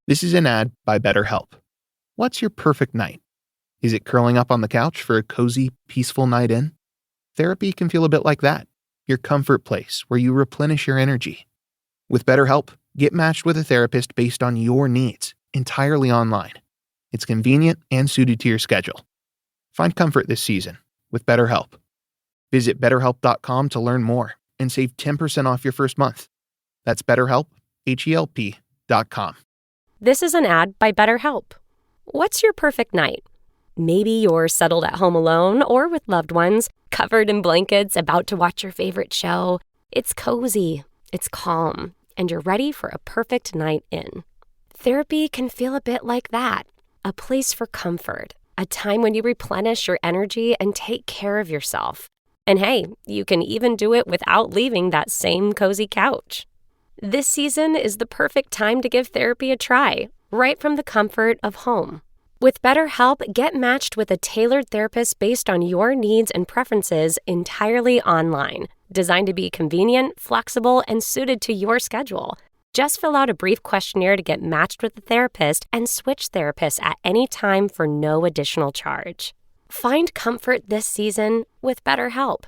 This is an ad by BetterHelp. What's your perfect night? Is it curling up on the couch for a cozy, peaceful night in? Therapy can feel a bit like that, your comfort place where you replenish your energy. With BetterHelp, get matched with a therapist based on your needs, entirely online. It's convenient and suited to your schedule. Find comfort this season with BetterHelp. Visit BetterHelp.com to learn more and save 10% off your first month. That's BetterHelp, HELP.com. This is an ad by BetterHelp. What's your perfect night? Maybe you're settled at home alone or with loved ones, covered in blankets, about to watch your favorite show. It's cozy, it's calm, and you're ready for a perfect night in. Therapy can feel a bit like that, a place for comfort, a time when you replenish your energy and take care of yourself. And hey, you can even do it without leaving that same cozy couch. This season is the perfect time to give therapy a try, right from the comfort of home. With BetterHelp, get matched with a tailored therapist based on your needs and preferences entirely online, designed to be convenient, flexible, and suited to your schedule. Just fill out a brief questionnaire to get matched with the therapist and switch therapists at any time for no additional charge. Find comfort this season with BetterHelp.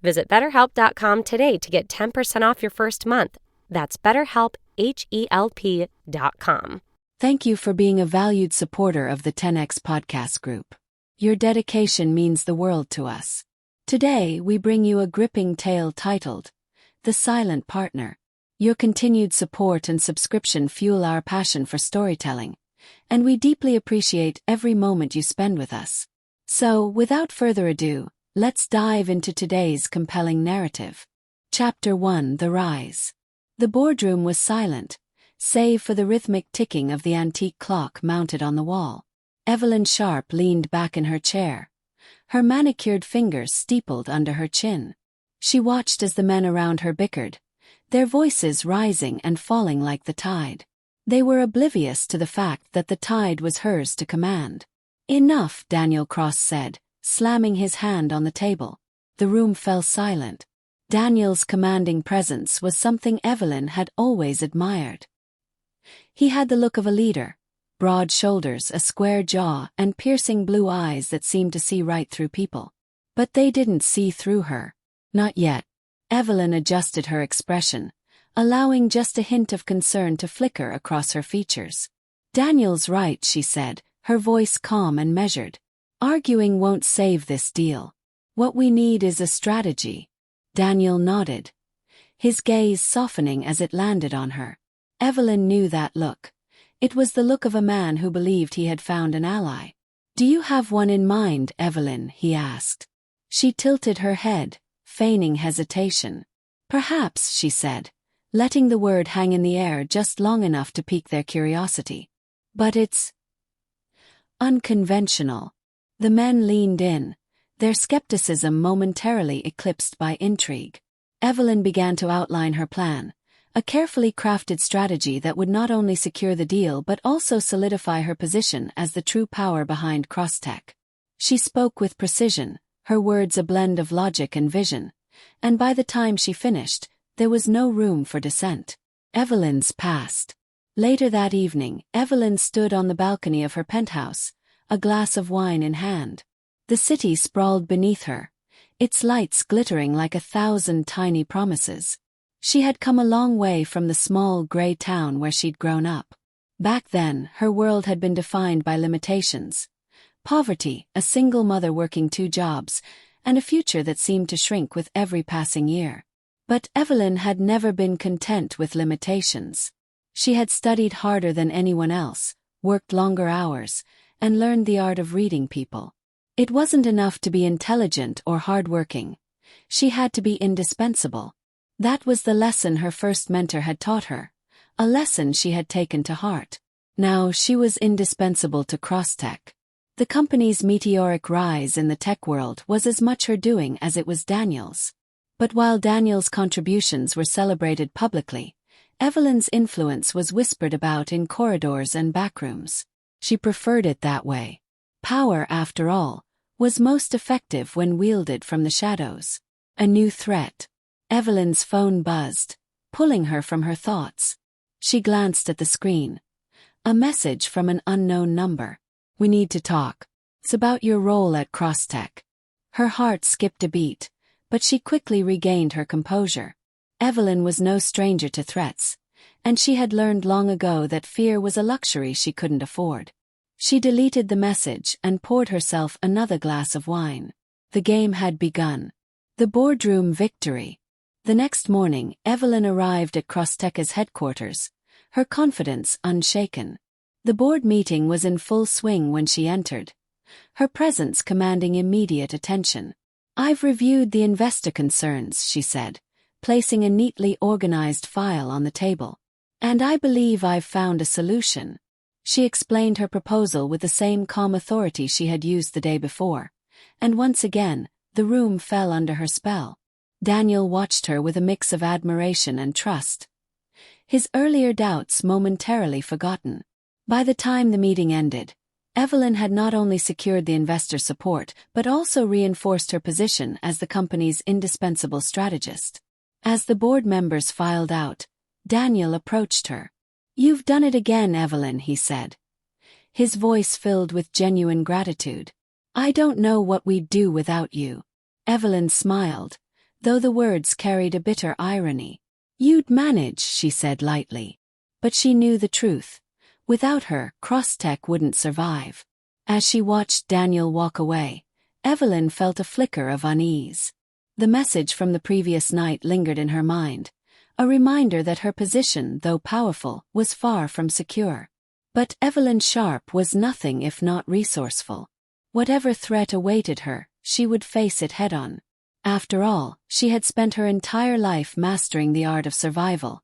Visit BetterHelp.com today to get 10% off your first month. That's BetterHelp, HELP.com. Thank you for being a valued supporter of the 10X Podcast Group. Your dedication means the world to us. Today, we bring you a gripping tale titled, The Silent Partner. Your continued support and subscription fuel our passion for storytelling, and we deeply appreciate every moment you spend with us. So, without further ado, let's dive into today's compelling narrative. Chapter 1: The Rise. The boardroom was silent, save for the rhythmic ticking of the antique clock mounted on the wall. Evelyn Sharpe leaned back in her chair, her manicured fingers steepled under her chin. She watched as the men around her bickered, their voices rising and falling like the tide. They were oblivious to the fact that the tide was hers to command. "Enough," Daniel Cross said, slamming his hand on the table. The room fell silent. Daniel's commanding presence was something Evelyn had always admired. He had the look of a leader, broad shoulders, a square jaw, and piercing blue eyes that seemed to see right through people. But they didn't see through her. Not yet. Evelyn adjusted her expression, allowing just a hint of concern to flicker across her features. "Daniel's right," she said, her voice calm and measured. "Arguing won't save this deal. What we need is a strategy." Daniel nodded, his gaze softening as it landed on her. Evelyn knew that look. It was the look of a man who believed he had found an ally. "Do you have one in mind, Evelyn?" he asked. She tilted her head, feigning hesitation. "Perhaps," she said, letting the word hang in the air just long enough to pique their curiosity. "But it's unconventional." The men leaned in, their skepticism momentarily eclipsed by intrigue. Evelyn began to outline her plan, a carefully crafted strategy that would not only secure the deal but also solidify her position as the true power behind Crosstech. She spoke with precision, her words a blend of logic and vision, and by the time she finished, there was no room for dissent. Evelyn's passed. Later that evening, Evelyn stood on the balcony of her penthouse, a glass of wine in hand. The city sprawled beneath her, its lights glittering like 1,000 tiny promises. She had come a long way from the small gray town where she'd grown up. Back then, her world had been defined by limitations. Poverty, a single mother working 2 jobs, and a future that seemed to shrink with every passing year. But Evelyn had never been content with limitations. She had studied harder than anyone else, worked longer hours, and learned the art of reading people. It wasn't enough to be intelligent or hardworking. She had to be indispensable. That was the lesson her first mentor had taught her, a lesson she had taken to heart. Now she was indispensable to Crosstech. The company's meteoric rise in the tech world was as much her doing as it was Daniel's. But while Daniel's contributions were celebrated publicly, Evelyn's influence was whispered about in corridors and backrooms. She preferred it that way. Power, after all, was most effective when wielded from the shadows. A new threat. Evelyn's phone buzzed, pulling her from her thoughts. She glanced at the screen. A message from an unknown number. "We need to talk. It's about your role at Crosstech." Her heart skipped a beat, but she quickly regained her composure. Evelyn was no stranger to threats, and she had learned long ago that fear was a luxury she couldn't afford. She deleted the message and poured herself another glass of wine. The game had begun. The boardroom victory. The next morning, Evelyn arrived at Crosstech's headquarters, her confidence unshaken. The board meeting was in full swing when she entered, her presence commanding immediate attention. "I've reviewed the investor concerns," she said, placing a neatly organized file on the table. "And I believe I've found a solution." She explained her proposal with the same calm authority she had used the day before, and once again, the room fell under her spell. Daniel watched her with a mix of admiration and trust, his earlier doubts momentarily forgotten. By the time the meeting ended, Evelyn had not only secured the investor support but also reinforced her position as the company's indispensable strategist. As the board members filed out, Daniel approached her. "You've done it again, Evelyn," he said, his voice filled with genuine gratitude. "I don't know what we'd do without you." Evelyn smiled, though the words carried a bitter irony. "You'd manage," she said lightly. But she knew the truth. Without her, Crosstech wouldn't survive. As she watched Daniel walk away, Evelyn felt a flicker of unease. The message from the previous night lingered in her mind, a reminder that her position, though powerful, was far from secure. But Evelyn Sharpe was nothing if not resourceful. Whatever threat awaited her, she would face it head-on. After all, she had spent her entire life mastering the art of survival,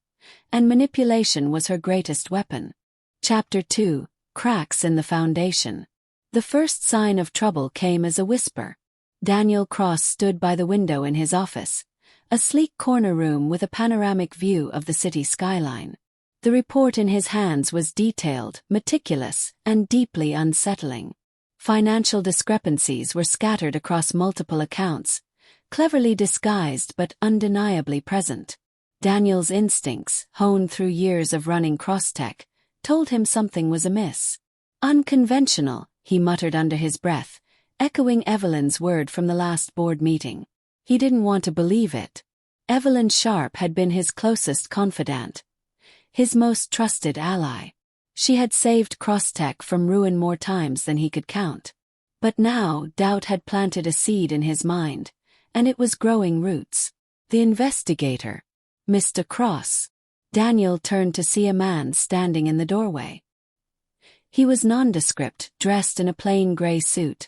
and manipulation was her greatest weapon. Chapter 2: Cracks in the Foundation. The first sign of trouble came as a whisper. Daniel Cross stood by the window in his office, a sleek corner room with a panoramic view of the city skyline. The report in his hands was detailed, meticulous, and deeply unsettling. Financial discrepancies were scattered across multiple accounts, cleverly disguised but undeniably present. Daniel's instincts, honed through years of running Crosstech, told him something was amiss. "Unconventional," he muttered under his breath, echoing Evelyn's word from the last board meeting. He didn't want to believe it. Evelyn Sharpe had been his closest confidant, his most trusted ally. She had saved Crosstech from ruin more times than he could count. But now doubt had planted a seed in his mind, and it was growing roots. The investigator, Mr. Cross. Daniel turned to see a man standing in the doorway. He was nondescript, dressed in a plain gray suit,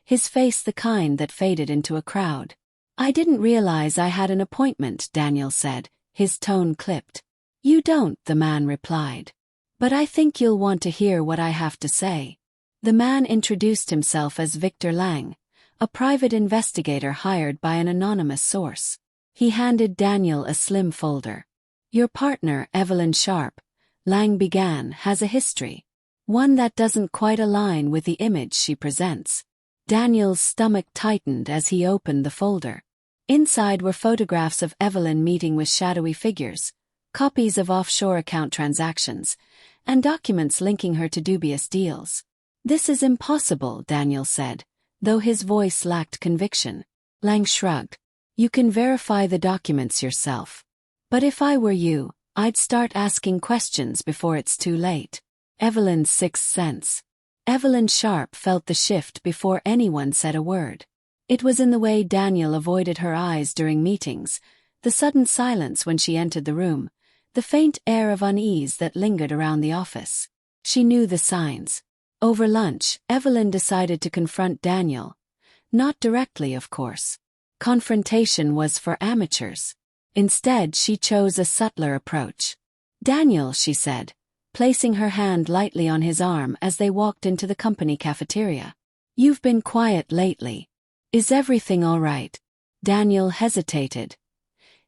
his face the kind that faded into a crowd. "I didn't realize I had an appointment," Daniel said, his tone clipped. "You don't," the man replied. "But I think you'll want to hear what I have to say." The man introduced himself as Victor Lang, a private investigator hired by an anonymous source. He handed Daniel a slim folder. "Your partner, Evelyn Sharpe," Lang began, "has a history. One that doesn't quite align with the image she presents." Daniel's stomach tightened as he opened the folder. Inside were photographs of Evelyn meeting with shadowy figures, copies of offshore account transactions, and documents linking her to dubious deals. "This is impossible," Daniel said, though his voice lacked conviction. Lang shrugged. "You can verify the documents yourself. But if I were you, I'd start asking questions before it's too late." Evelyn's sixth sense. Evelyn Sharpe felt the shift before anyone said a word. It was in the way Daniel avoided her eyes during meetings, the sudden silence when she entered the room, the faint air of unease that lingered around the office. She knew the signs. Over lunch, Evelyn decided to confront Daniel. Not directly, of course. Confrontation was for amateurs. Instead, she chose a subtler approach. "Daniel," she said, placing her hand lightly on his arm as they walked into the company cafeteria. "You've been quiet lately. Is everything all right?" Daniel hesitated,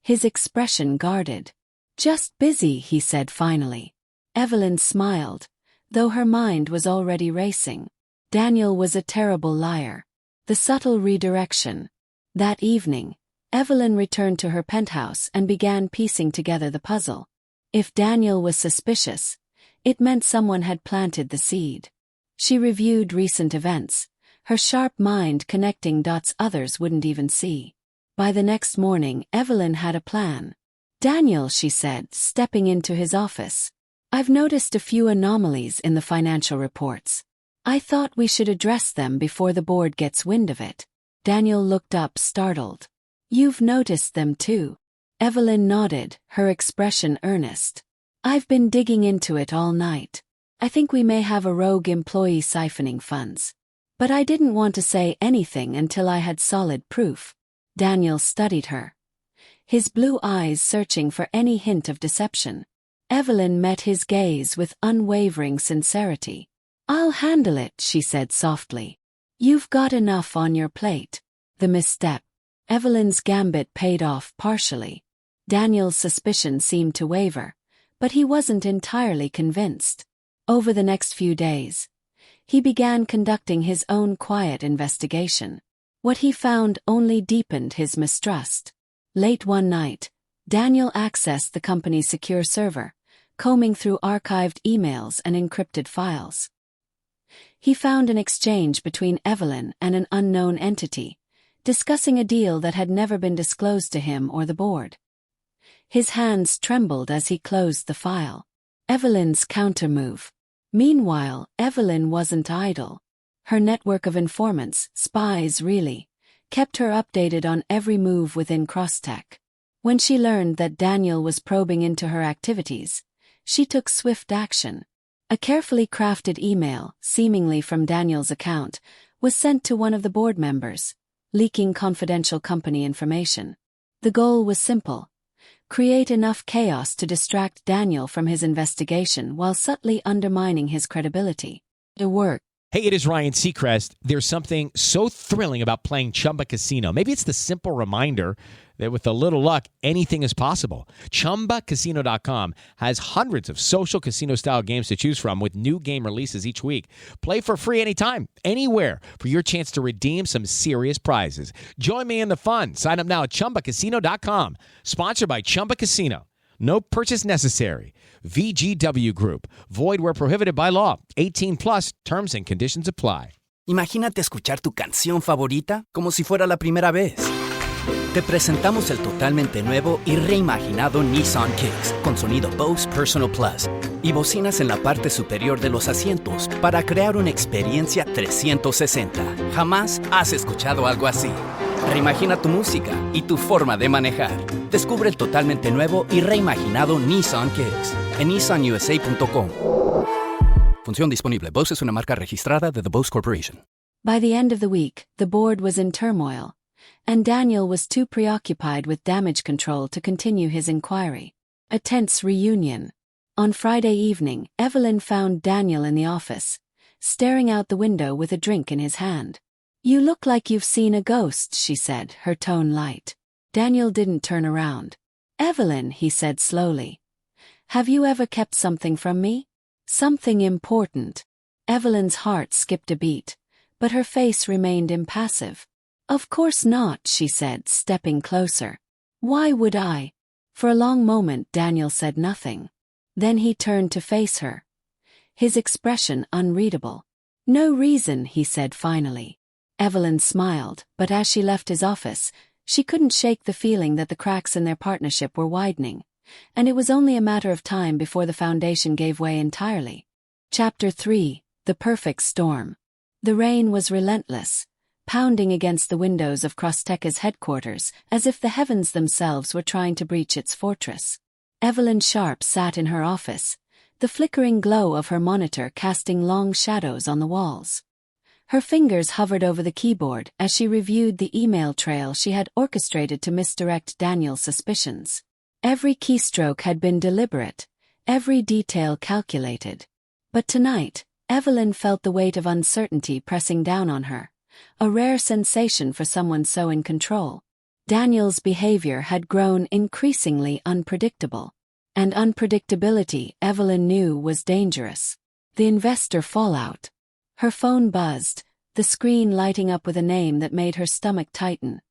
his expression guarded. "Just busy," he said finally. Evelyn smiled, though her mind was already racing. Daniel was a terrible liar. The subtle redirection. That evening, Evelyn returned to her penthouse and began piecing together the puzzle. If Daniel was suspicious, It meant someone had planted the seed. She reviewed recent events, her sharp mind connecting dots others wouldn't even see. By the next morning, Evelyn had a plan. "Daniel," she said, stepping into his office, "I've noticed a few anomalies in the financial reports. I thought we should address them before the board gets wind of it." Daniel looked up, startled. "You've noticed them too?" Evelyn nodded, her expression earnest. "I've been digging into it all night. I think we may have a rogue employee siphoning funds. But I didn't want to say anything until I had solid proof." Daniel studied her, his blue eyes searching for any hint of deception. Evelyn met his gaze with unwavering sincerity. "I'll handle it," she said softly. "You've got enough on your plate." The misstep. Evelyn's gambit paid off partially. Daniel's suspicion seemed to waver, but he wasn't entirely convinced. Over the next few days, he began conducting his own quiet investigation. What he found only deepened his mistrust. Late one night, Daniel accessed the company's secure server, combing through archived emails and encrypted files. He found an exchange between Evelyn and an unknown entity, discussing a deal that had never been disclosed to him or the board. His hands trembled as he closed the file. Evelyn's countermove. Meanwhile, Evelyn wasn't idle. Her network of informants, spies really, kept her updated on every move within Crosstech. When she learned that Daniel was probing into her activities, she took swift action. A carefully crafted email, seemingly from Daniel's account, was sent to one of the board members, leaking confidential company information. The goal was simple: create enough chaos to distract Daniel from his investigation while subtly undermining his credibility. It worked. Hey, it is Ryan Seacrest. There's something so thrilling about playing Chumba Casino. Maybe it's the simple reminder that with a little luck, anything is possible. ChumbaCasino.com has hundreds of social casino-style games to choose from with new game releases each week. Play for free anytime, anywhere, for your chance to redeem some serious prizes. Join me in the fun. Sign up now at ChumbaCasino.com. Sponsored by Chumba Casino. No purchase necessary. VGW Group. Void where prohibited by law. 18 plus. Terms and conditions apply. Imagínate escuchar tu canción favorita como si fuera la primera vez. Te presentamos el totalmente nuevo y reimaginado Nissan Kicks con sonido Bose Personal Plus y bocinas en la parte superior de los asientos para crear una experiencia 360. Jamás has escuchado algo así. Reimagina tu música y tu forma de manejar. Descubre el totalmente nuevo y reimaginado Nissan Kicks en nissanusa.com. Función disponible. Bose es una marca registrada de The Bose Corporation. By the end of the week, the board was in turmoil, and Daniel was too preoccupied with damage control to continue his inquiry. A tense reunion. On Friday evening, Evelyn found Daniel in the office, staring out the window with a drink in his hand. "You look like you've seen a ghost," she said, her tone light. Daniel didn't turn around. "Evelyn," he said slowly, "have you ever kept something from me? Something important?" Evelyn's heart skipped a beat, but her face remained impassive. "Of course not," she said, stepping closer. "Why would I?" For a long moment Daniel said nothing. Then he turned to face her, his expression unreadable. "No reason," he said finally. Evelyn smiled, but as she left his office, she couldn't shake the feeling that the cracks in their partnership were widening, and it was only a matter of time before the foundation gave way entirely. Chapter 3: The Perfect Storm. The rain was relentless, pounding against the windows of Crosstech's headquarters as if the heavens themselves were trying to breach its fortress. Evelyn Sharpe sat in her office, the flickering glow of her monitor casting long shadows on the walls. Her fingers hovered over the keyboard as she reviewed the email trail she had orchestrated to misdirect Daniel's suspicions. Every keystroke had been deliberate, every detail calculated. But tonight, Evelyn felt the weight of uncertainty pressing down on her, a rare sensation for someone so in control. Daniel's behavior had grown increasingly unpredictable, and unpredictability, Evelyn knew, was dangerous. The investor fallout. Her phone buzzed, the screen lighting up with a name that made her stomach tighten.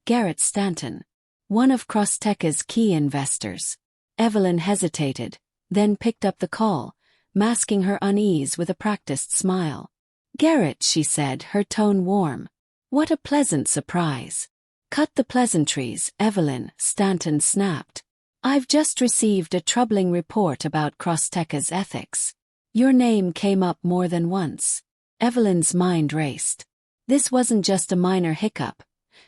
Garrett Stanton, one of Crosstech's key investors. Evelyn hesitated, then picked up the call, masking her unease with a practiced smile. "Garrett," she said, her tone warm. "What a pleasant surprise." "Cut the pleasantries, Evelyn," Stanton snapped. "I've just received a troubling report about Crossteca's ethics. Your name came up more than once." Evelyn's mind raced. This wasn't just a minor hiccup.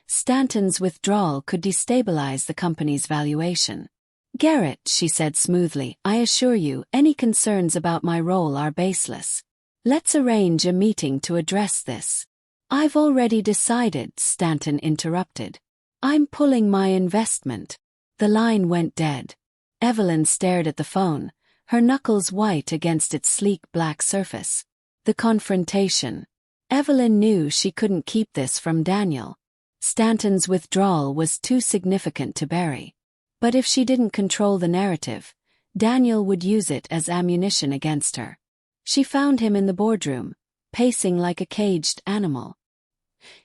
Stanton's withdrawal could destabilize the company's valuation. "Garrett," she said smoothly, "I assure you, any concerns about my role are baseless. Let's arrange a meeting to address this." "I've already decided," Stanton interrupted. "I'm pulling my investment." The line went dead. Evelyn stared at the phone, her knuckles white against its sleek black surface. The confrontation. Evelyn knew she couldn't keep this from Daniel. Stanton's withdrawal was too significant to bury. But if she didn't control the narrative, Daniel would use it as ammunition against her. She found him in the boardroom, pacing like a caged animal.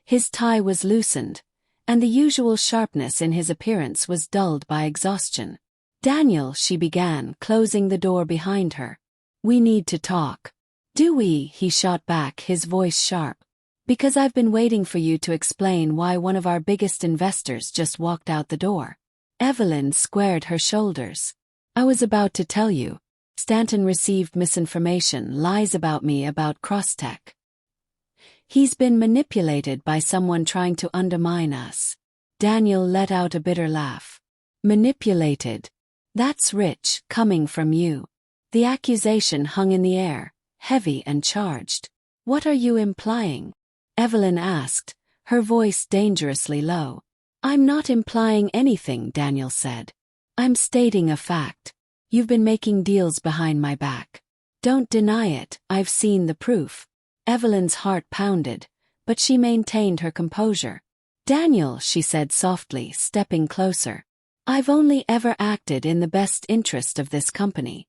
His tie was loosened, and the usual sharpness in his appearance was dulled by exhaustion. "Daniel," she began, closing the door behind her. "We need to talk." "Do we?" he shot back, his voice sharp. "Because I've been waiting for you to explain why one of our biggest investors just walked out the door." Evelyn squared her shoulders. "I was about to tell you. Stanton received misinformation, lies about me about Crosstech. He's been manipulated by someone trying to undermine us." Daniel let out a bitter laugh. "Manipulated? That's rich, coming from you." The accusation hung in the air, heavy and charged. "What are you implying?" Evelyn asked, her voice dangerously low. "I'm not implying anything," Daniel said. "I'm stating a fact. You've been making deals behind my back. Don't deny it, I've seen the proof." Evelyn's heart pounded, but she maintained her composure. "Daniel," she said softly, stepping closer. "I've only ever acted in the best interest of this company."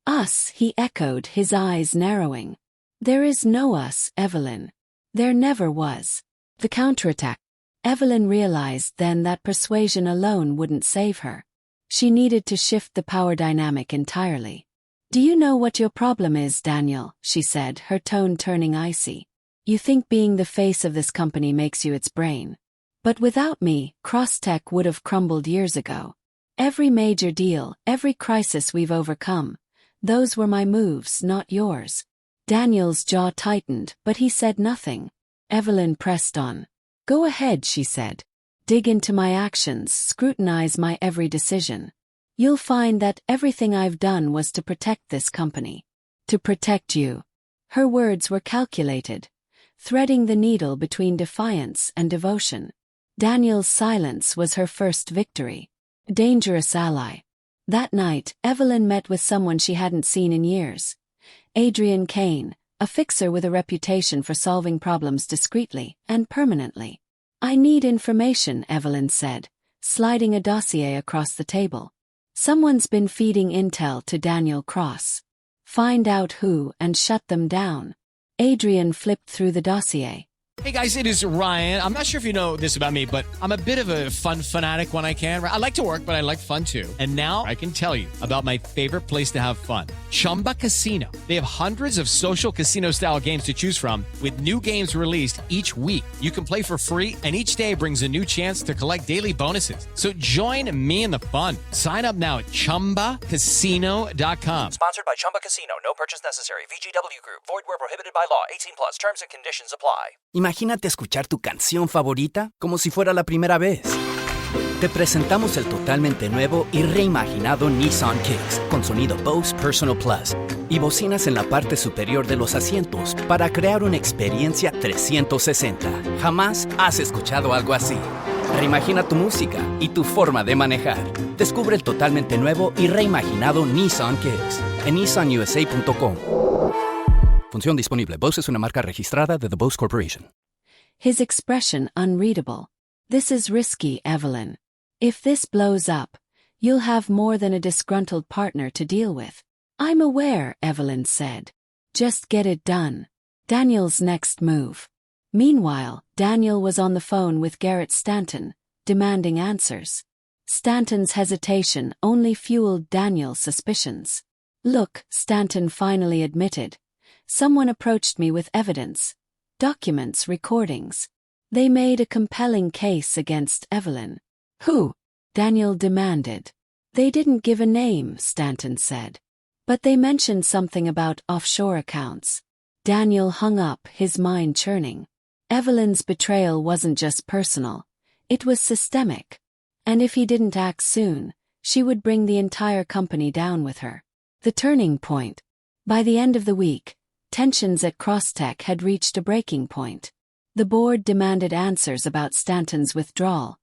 "Us," he echoed, his eyes narrowing. "There is no us, Evelyn. There never was." The counterattack. Evelyn realized then that persuasion alone wouldn't save her. She needed to shift the power dynamic entirely. "Do you know what your problem is, Daniel?" she said, her tone turning icy. "You think being the face of this company makes you its brain. But without me, Crosstech would have crumbled years ago. Every major deal, every crisis we've overcome, those were my moves, not yours." Daniel's jaw tightened, but he said nothing. Evelyn pressed on. "Go ahead," she said. "Dig into my actions, scrutinize my every decision. You'll find that everything I've done was to protect this company. To protect you." Her words were calculated, threading the needle between defiance and devotion. Daniel's silence was her first victory. Dangerous ally. That night, Evelyn met with someone she hadn't seen in years. Adrian Kane, a fixer with a reputation for solving problems discreetly and permanently. "I need information," Evelyn said, sliding a dossier across the table. "Someone's been feeding intel to Daniel Cross. Find out who and shut them down." Adrian flipped through the dossier. Hey guys, it is Ryan. I'm not sure if you know this about me, but I'm a bit of a fun fanatic when I can. I like to work, but I like fun too. And now I can tell you about my favorite place to have fun. Chumba Casino. They have hundreds of social casino style games to choose from with new games released each week. You can play for free and each day brings a new chance to collect daily bonuses. So join me in the fun. Sign up now at ChumbaCasino.com. Sponsored by Chumba Casino. No purchase necessary. VGW Group. Void where prohibited by law. 18+. Terms and conditions apply. Imagínate escuchar tu canción favorita como si fuera la primera vez. Te presentamos el totalmente nuevo y reimaginado Nissan Kicks con sonido Bose Personal Plus y bocinas en la parte superior de los asientos para crear una experiencia 360. Jamás has escuchado algo así. Reimagina tu música y tu forma de manejar. Descubre el totalmente nuevo y reimaginado Nissan Kicks en nissanusa.com. Función disponible. Bose es una marca registrada de The Bose Corporation. His expression unreadable. "This is risky, Evelyn. If this blows up, you'll have more than a disgruntled partner to deal with." "I'm aware," Evelyn said. "Just get it done." Daniel's next move. Meanwhile, Daniel was on the phone with Garrett Stanton, demanding answers. Stanton's hesitation only fueled Daniel's suspicions. Look, Stanton finally admitted. Someone approached me with evidence. Documents, recordings. They made a compelling case against Evelyn. Who? Daniel demanded. They didn't give a name, Stanton said. But they mentioned something about offshore accounts. Daniel hung up, his mind churning. Evelyn's betrayal wasn't just personal. It was systemic. And if he didn't act soon, she would bring the entire company down with her. The turning point. By the end of the week, tensions at Crosstech had reached a breaking point. The board demanded answers about Stanton's withdrawal,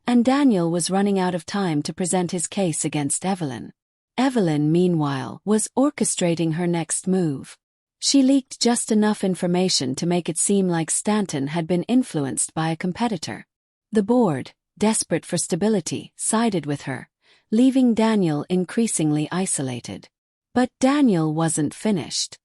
and Daniel was running out of time to present his case against Evelyn. Evelyn, meanwhile, was orchestrating her next move. She leaked just enough information to make it seem like Stanton had been influenced by a competitor. The board, desperate for stability, sided with her, leaving Daniel increasingly isolated. But Daniel wasn't finished.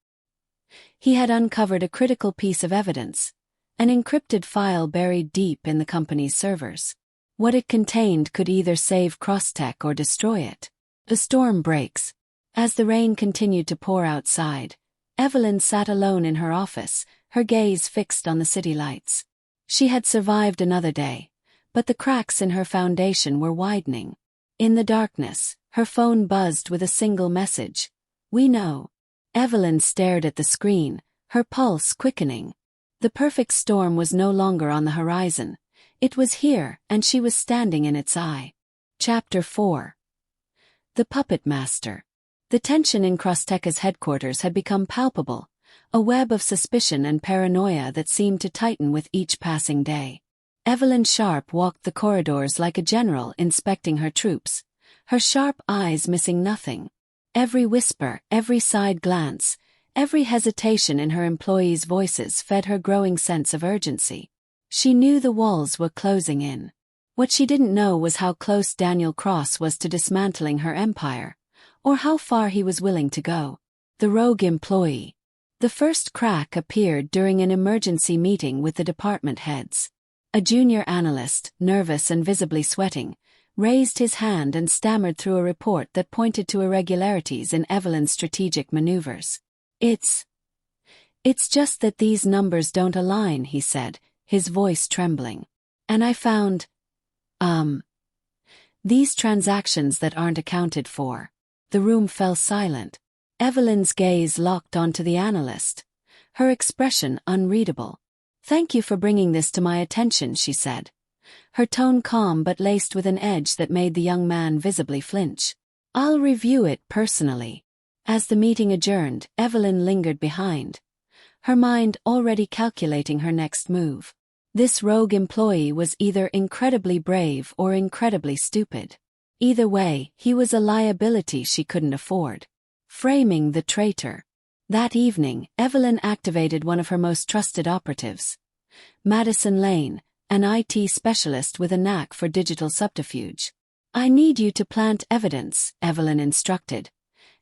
He had uncovered a critical piece of evidence, an encrypted file buried deep in the company's servers. What it contained could either save Crosstech or destroy it. The storm breaks. As the rain continued to pour outside, Evelyn sat alone in her office, her gaze fixed on the city lights. She had survived another day, but the cracks in her foundation were widening. In the darkness, her phone buzzed with a single message. "We know." Evelyn stared at the screen, her pulse quickening. The perfect storm was no longer on the horizon. It was here, and she was standing in its eye. Chapter 4. The Puppet Master. The tension in Crosstech's headquarters had become palpable, a web of suspicion and paranoia that seemed to tighten with each passing day. Evelyn Sharpe walked the corridors like a general inspecting her troops, her sharp eyes missing nothing. Every whisper, every side glance, every hesitation in her employees' voices fed her growing sense of urgency. She knew the walls were closing in. What she didn't know was how close Daniel Cross was to dismantling her empire, or how far he was willing to go. The rogue employee. The first crack appeared during an emergency meeting with the department heads. A junior analyst, nervous and visibly sweating, raised his hand and stammered through a report that pointed to irregularities in Evelyn's strategic maneuvers. It's just that these numbers don't align, he said, his voice trembling. And I found, these transactions that aren't accounted for. The room fell silent. Evelyn's gaze locked onto the analyst, her expression unreadable. "Thank you for bringing this to my attention," she said, her tone calm but laced with an edge that made the young man visibly flinch. "I'll review it personally." As the meeting adjourned, Evelyn lingered behind, her mind already calculating her next move. This rogue employee was either incredibly brave or incredibly stupid. Either way, he was a liability she couldn't afford. Framing the traitor. That evening, Evelyn activated one of her most trusted operatives. Madison Lane, an IT specialist with a knack for digital subterfuge. "I need you to plant evidence," Evelyn instructed,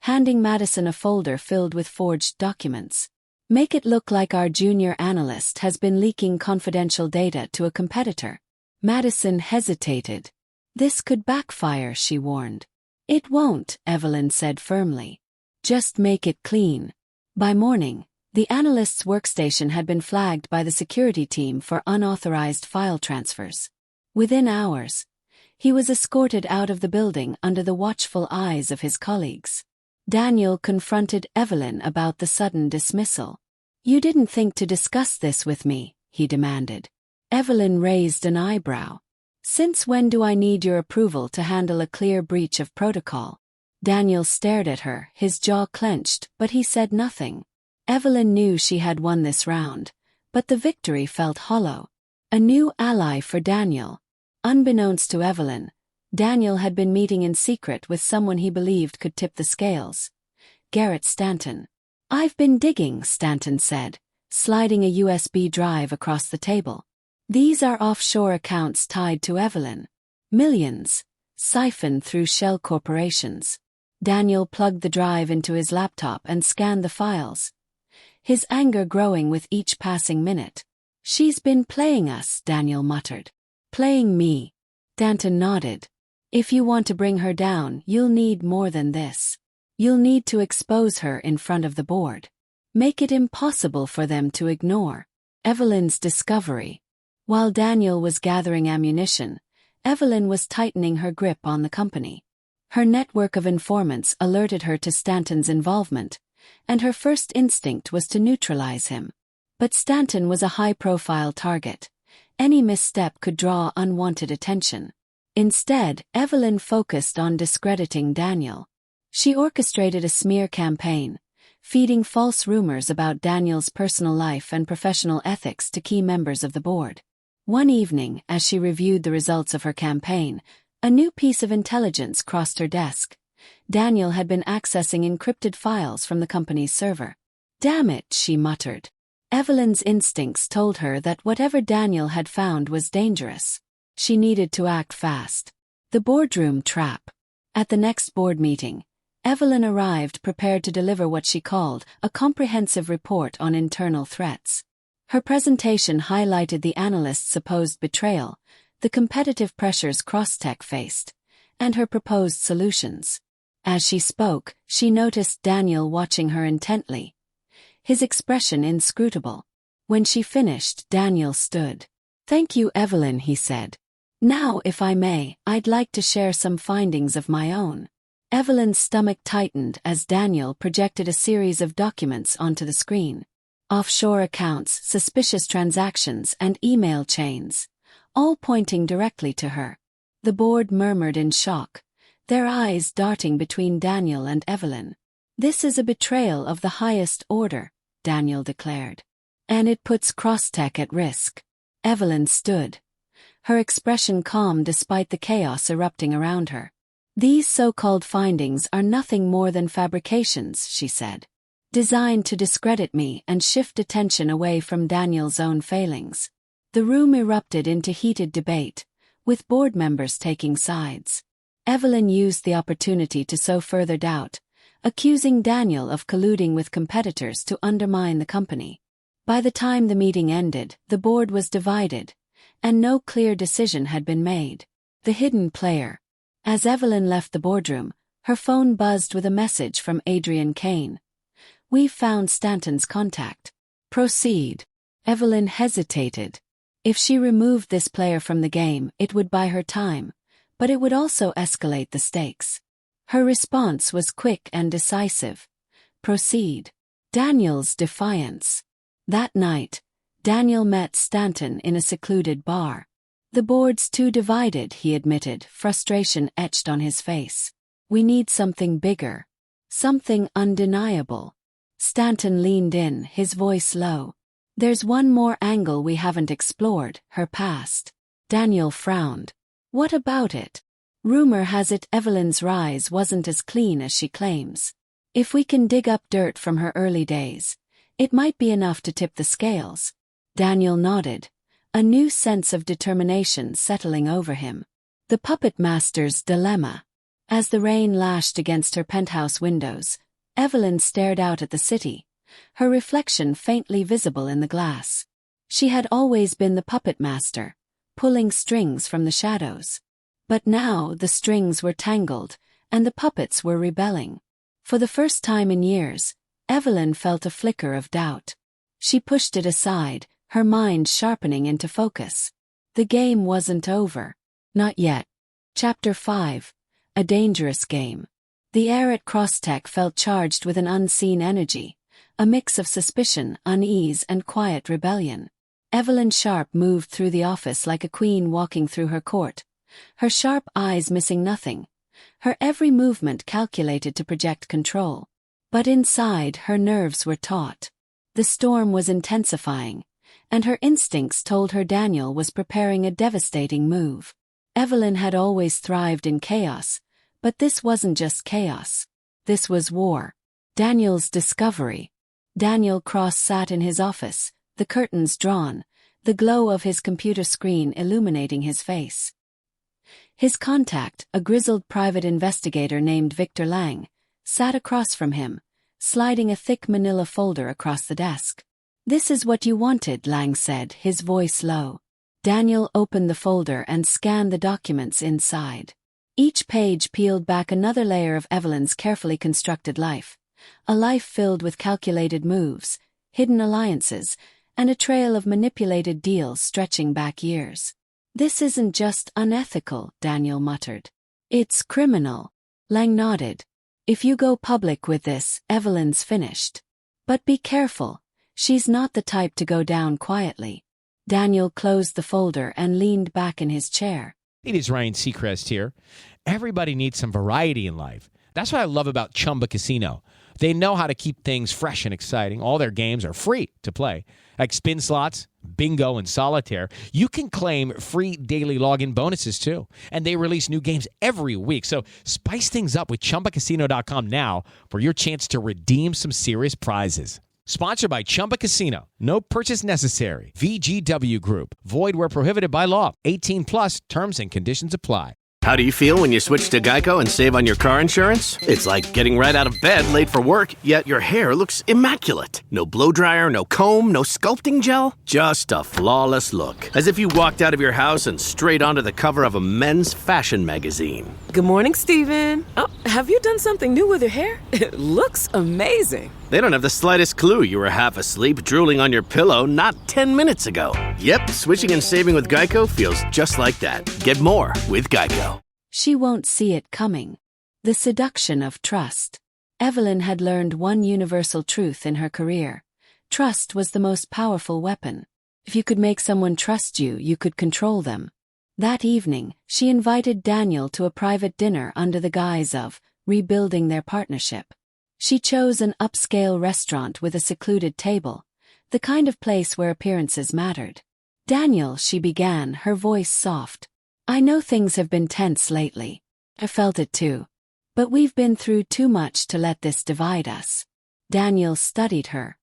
handing Madison a folder filled with forged documents. "Make it look like our junior analyst has been leaking confidential data to a competitor." Madison hesitated. "This could backfire," she warned. "It won't," Evelyn said firmly. "Just make it clean." By morning, the analyst's workstation had been flagged by the security team for unauthorized file transfers. Within hours, he was escorted out of the building under the watchful eyes of his colleagues. Daniel confronted Evelyn about the sudden dismissal. "You didn't think to discuss this with me," he demanded. Evelyn raised an eyebrow. "Since when do I need your approval to handle a clear breach of protocol?" Daniel stared at her, his jaw clenched, but he said nothing. Evelyn knew she had won this round, but the victory felt hollow. A new ally for Daniel. Unbeknownst to Evelyn, Daniel had been meeting in secret with someone he believed could tip the scales. Garrett Stanton. "I've been digging," Stanton said, sliding a USB drive across the table. "These are offshore accounts tied to Evelyn. Millions, siphoned through shell corporations." Daniel plugged the drive into his laptop and scanned the files, his anger growing with each passing minute. "She's been playing us," Daniel muttered. "Playing me?" Stanton nodded. "If you want to bring her down, you'll need more than this. You'll need to expose her in front of the board. Make it impossible for them to ignore. Evelyn's discovery. While Daniel was gathering ammunition, Evelyn was tightening her grip on the company. Her network of informants alerted her to Stanton's involvement, and her first instinct was to neutralize him. But Stanton was a high-profile target. Any misstep could draw unwanted attention. Instead, Evelyn focused on discrediting Daniel. She orchestrated a smear campaign, feeding false rumors about Daniel's personal life and professional ethics to key members of the board. One evening, as she reviewed the results of her campaign, a new piece of intelligence crossed her desk. Daniel had been accessing encrypted files from the company's server. "Damn it," she muttered. Evelyn's instincts told her that whatever Daniel had found was dangerous. She needed to act fast. The boardroom trap. At the next board meeting, Evelyn arrived prepared to deliver what she called a comprehensive report on internal threats. Her presentation highlighted the analyst's supposed betrayal, the competitive pressures Crosstech faced, and her proposed solutions. As she spoke, she noticed Daniel watching her intently, his expression inscrutable. When she finished, Daniel stood. "Thank you, Evelyn," he said. "Now, if I may, I'd like to share some findings of my own." Evelyn's stomach tightened as Daniel projected a series of documents onto the screen. Offshore accounts, suspicious transactions, and email chains, all pointing directly to her. The board murmured in shock, their eyes darting between Daniel and Evelyn. "This is a betrayal of the highest order," Daniel declared. "And it puts Crosstech at risk." Evelyn stood, her expression calm despite the chaos erupting around her. "These so-called findings are nothing more than fabrications," she said, "designed to discredit me and shift attention away from Daniel's own failings." The room erupted into heated debate, with board members taking sides. Evelyn used the opportunity to sow further doubt, accusing Daniel of colluding with competitors to undermine the company. By the time the meeting ended, the board was divided, and no clear decision had been made. The hidden player. As Evelyn left the boardroom, her phone buzzed with a message from Adrian Kane. "We've found Stanton's contact. Proceed." Evelyn hesitated. If she removed this player from the game, it would buy her time, but it would also escalate the stakes. Her response was quick and decisive. "Proceed." Daniel's defiance. That night, Daniel met Stanton in a secluded bar. "The board's too divided," he admitted, frustration etched on his face. "We need something bigger. Something undeniable." Stanton leaned in, his voice low. "There's one more angle we haven't explored, her past." Daniel frowned. "What about it?" "Rumor has it Evelyn's rise wasn't as clean as she claims. If we can dig up dirt from her early days, it might be enough to tip the scales." Daniel nodded, a new sense of determination settling over him. The puppet master's dilemma. As the rain lashed against her penthouse windows, Evelyn stared out at the city, her reflection faintly visible in the glass. She had always been the puppet master, pulling strings from the shadows. But now the strings were tangled, and the puppets were rebelling. For the first time in years, Evelyn felt a flicker of doubt. She pushed it aside, her mind sharpening into focus. The game wasn't over. Not yet. Chapter 5. A dangerous game. The air at Crosstech felt charged with an unseen energy, a mix of suspicion, unease, and quiet rebellion. Evelyn Sharpe moved through the office like a queen walking through her court, her sharp eyes missing nothing, her every movement calculated to project control. But inside, her nerves were taut. The storm was intensifying, and her instincts told her Daniel was preparing a devastating move. Evelyn had always thrived in chaos, but this wasn't just chaos. This was war. Daniel's discovery. Daniel Cross sat in his office, the curtains drawn, the glow of his computer screen illuminating his face. His contact, a grizzled private investigator named Victor Lang, sat across from him, sliding a thick manila folder across the desk. "This is what you wanted," Lang said, his voice low. Daniel opened the folder and scanned the documents inside. Each page peeled back another layer of Evelyn's carefully constructed life, a life filled with calculated moves, hidden alliances, and a trail of manipulated deals stretching back years. "This isn't just unethical," Daniel muttered. "It's criminal." Lang nodded. "If you go public with this, Evelyn's finished. But be careful, she's not the type to go down quietly." Daniel closed the folder and leaned back in his chair. It is Ryan Seacrest here. Everybody needs some variety in life. That's what I love about Chumba Casino. They know how to keep things fresh and exciting. All their games are free to play, like spin slots, bingo, and solitaire. You can claim free daily login bonuses, too. And they release new games every week. So spice things up with ChumbaCasino.com now for your chance to redeem some serious prizes. Sponsored by Chumba Casino. No purchase necessary. VGW Group. Void where prohibited by law. 18 plus terms and conditions apply. How do you feel when you switch to Geico and save on your car insurance? It's like getting right out of bed late for work, yet your hair looks immaculate. No blow dryer, no comb, no sculpting gel. Just a flawless look. As if you walked out of your house and straight onto the cover of a men's fashion magazine. Good morning, Steven. Oh, have you done something new with your hair? It looks amazing. They don't have the slightest clue you were half asleep drooling on your pillow not 10 minutes ago. Yep, switching and saving with Geico feels just like that. Get more with Geico. She won't see it coming. The seduction of trust. Evelyn had learned one universal truth in her career. Trust was the most powerful weapon. If you could make someone trust you, you could control them. That evening, she invited Daniel to a private dinner under the guise of rebuilding their partnership. She chose an upscale restaurant with a secluded table, the kind of place where appearances mattered. "Daniel," she began, her voice soft. "I know things have been tense lately. I felt it too. But we've been through too much to let this divide us." Daniel studied her,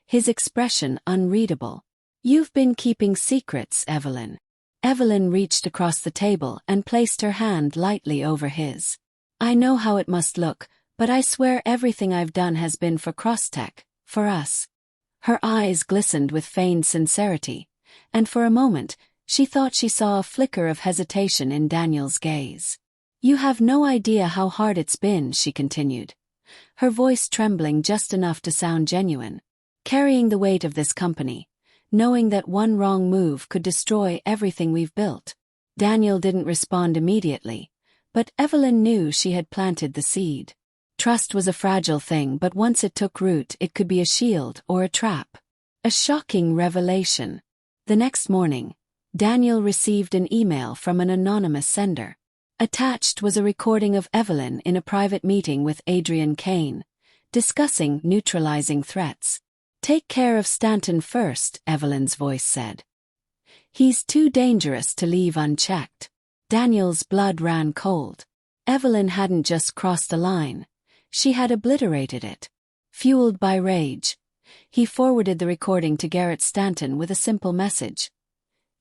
his expression unreadable. "You've been keeping secrets, Evelyn." Evelyn reached across the table and placed her hand lightly over his. "I know how it must look, but I swear everything I've done has been for Crosstech, for us." Her eyes glistened with feigned sincerity, and for a moment, she thought she saw a flicker of hesitation in Daniel's gaze. "You have no idea how hard it's been," she continued, her voice trembling just enough to sound genuine. "Carrying the weight of this company, knowing that one wrong move could destroy everything we've built." Daniel didn't respond immediately, but Evelyn knew she had planted the seed. Trust was a fragile thing, but once it took root, it could be a shield or a trap. A shocking revelation. The next morning, Daniel received an email from an anonymous sender. Attached was a recording of Evelyn in a private meeting with Adrian Kane, discussing neutralizing threats. "Take care of Stanton first," Evelyn's voice said. "He's too dangerous to leave unchecked." Daniel's blood ran cold. Evelyn hadn't just crossed a line, she had obliterated it. Fueled by rage, he forwarded the recording to Garrett Stanton with a simple message.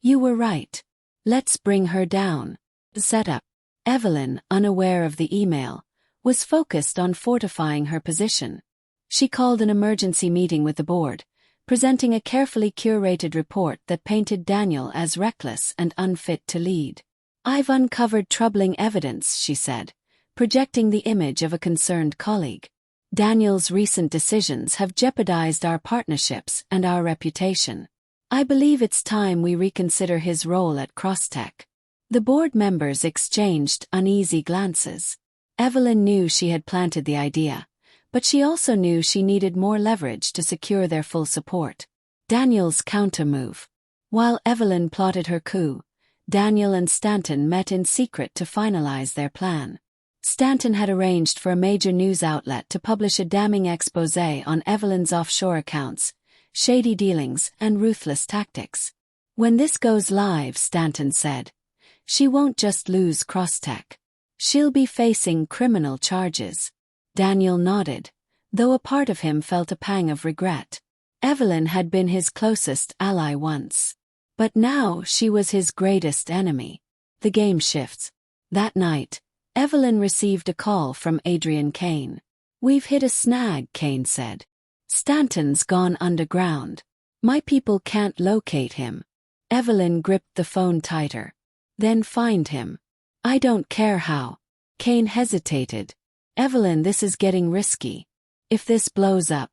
"You were right. Let's bring her down." Set up. Evelyn, unaware of the email, was focused on fortifying her position. She called an emergency meeting with the board, presenting a carefully curated report that painted Daniel as reckless and unfit to lead. "I've uncovered troubling evidence," she said, projecting the image of a concerned colleague. "Daniel's recent decisions have jeopardized our partnerships and our reputation. I believe it's time we reconsider his role at Crosstech." The board members exchanged uneasy glances. Evelyn knew she had planted the idea, but she also knew she needed more leverage to secure their full support. Daniel's countermove. While Evelyn plotted her coup, Daniel and Stanton met in secret to finalize their plan. Stanton had arranged for a major news outlet to publish a damning exposé on Evelyn's offshore accounts, shady dealings, and ruthless tactics. "When this goes live," Stanton said, "she won't just lose Crosstech. She'll be facing criminal charges." Daniel nodded, though a part of him felt a pang of regret. Evelyn had been his closest ally once. But now she was his greatest enemy. The game shifts. That night, Evelyn received a call from Adrian Kane. "We've hit a snag," Kane said. "Stanton's gone underground. My people can't locate him." Evelyn gripped the phone tighter. "Then find him. I don't care how. Kane hesitated. Evelyn, this is getting risky. If this blows up.